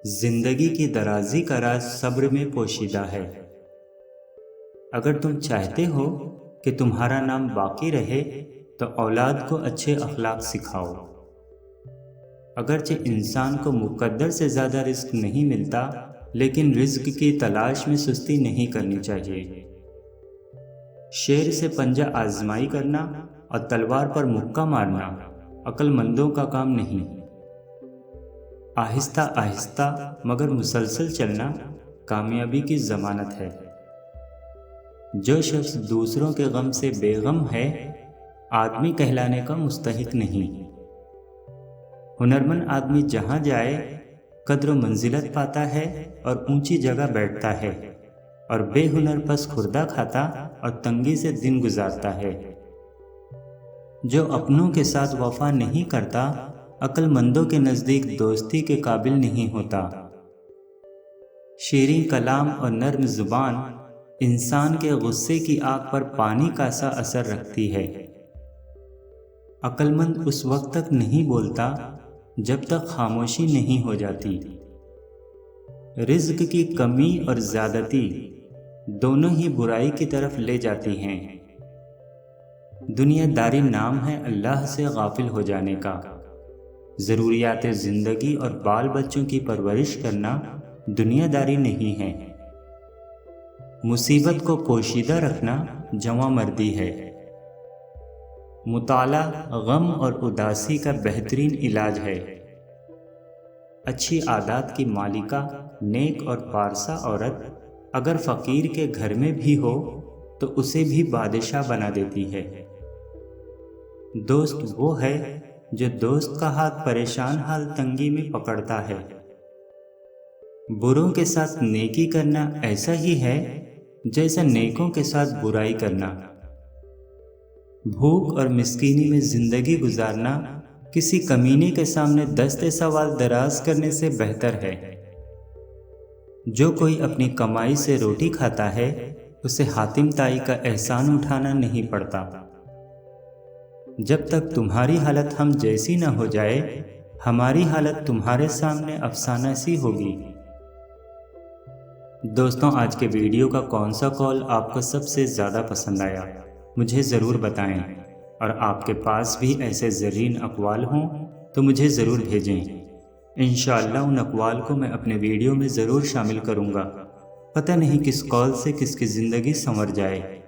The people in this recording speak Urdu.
زندگی کی درازی کا راز صبر میں پوشیدہ ہے۔ اگر تم چاہتے ہو کہ تمہارا نام باقی رہے تو اولاد کو اچھے اخلاق سکھاؤ۔ اگرچہ انسان کو مقدر سے زیادہ رزق نہیں ملتا، لیکن رزق کی تلاش میں سستی نہیں کرنی چاہیے۔ شیر سے پنجہ آزمائی کرنا اور تلوار پر مکہ مارنا عقل مندوں کا کام نہیں۔ آہستہ آہستہ مگر مسلسل چلنا کامیابی کی ضمانت ہے۔ جو شخص دوسروں کے غم سے بے غم ہے، آدمی کہلانے کا مستحق نہیں۔ ہنرمند آدمی جہاں جائے قدر و منزلت پاتا ہے اور اونچی جگہ بیٹھتا ہے، اور بے ہنر پس خوردہ کھاتا اور تنگی سے دن گزارتا ہے۔ جو اپنوں کے ساتھ وفا نہیں کرتا، عقل مندوں کے نزدیک دوستی کے قابل نہیں ہوتا۔ شیریں کلام اور نرم زبان انسان کے غصے کی آگ پر پانی کا سا اثر رکھتی ہے۔ عقل مند اس وقت تک نہیں بولتا جب تک خاموشی نہیں ہو جاتی۔ رزق کی کمی اور زیادتی دونوں ہی برائی کی طرف لے جاتی ہیں۔ دنیا داری نام ہے اللہ سے غافل ہو جانے کا۔ ضروریات زندگی اور بال بچوں کی پرورش کرنا دنیا داری نہیں ہے۔ مصیبت کو پوشیدہ رکھنا جواں مردی ہے۔ مطالعہ غم اور اداسی کا بہترین علاج ہے۔ اچھی عادات کی مالکہ، نیک اور پارسا عورت اگر فقیر کے گھر میں بھی ہو تو اسے بھی بادشاہ بنا دیتی ہے۔ دوست وہ ہے جو دوست کا ہاتھ پریشان حال تنگی میں پکڑتا ہے۔ بروں کے ساتھ نیکی کرنا ایسا ہی ہے جیسا نیکوں کے ساتھ برائی کرنا۔ بھوک اور مسکینی میں زندگی گزارنا کسی کمینے کے سامنے دست سوال دراز کرنے سے بہتر ہے۔ جو کوئی اپنی کمائی سے روٹی کھاتا ہے، اسے حاتم طائی کا احسان اٹھانا نہیں پڑتا۔ جب تک تمہاری حالت ہم جیسی نہ ہو جائے، ہماری حالت تمہارے سامنے افسانہ سی ہوگی۔ دوستوں، آج کے ویڈیو کا کون سا قول آپ کو سب سے زیادہ پسند آیا، مجھے ضرور بتائیں، اور آپ کے پاس بھی ایسے زرین اقوال ہوں تو مجھے ضرور بھیجیں۔ انشاءاللہ ان اقوال کو میں اپنے ویڈیو میں ضرور شامل کروں گا۔ پتہ نہیں کس قول سے کس کی زندگی سنور جائے۔